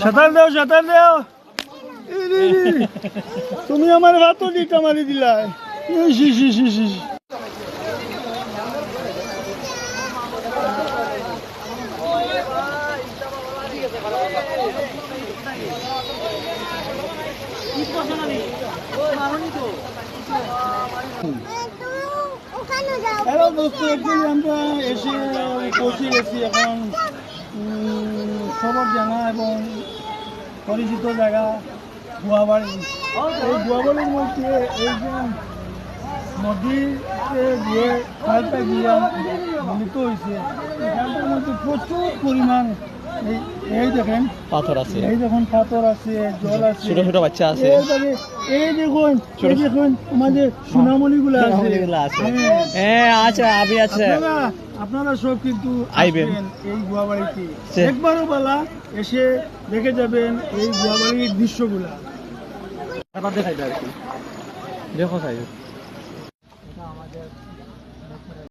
সাঁতার দেও সাঁতার দেও তুমি আমার হাতও দিটা মারি দিলা হ্যালো দোস্ত, একচুয়ালি আমরা এসে পৌঁছে গেছি এখন সবর জায়গা এবং পরিচিত জায়গা গুয়াবাড়ি। এই গুয়াবাড়ির মধ্যে এই যে নদীতে গিয়ে খালটা গিয়ে মিলিত হয়েছে, এই খালটার মধ্যে প্রচুর পরিমাণ এই দেখেন পাথর আছে, এই দেখুন পাথর আছে, জল আছে, ছোট ছোট বাচ্চা আছে, এই দেখুন এই দেখুন আমাদের সোনামণিগুলো আছে। হ্যাঁ আচ্ছা আবি আছে। আপনারা সব কিন্তু আইবেন এই গুয়াবাড়িতে একবারও বেলা এসে দেখে যাবেন এই গুয়াবাড়ির দৃশ্যগুলা। দেখাই আর কি দেখো সাইজ আমাদের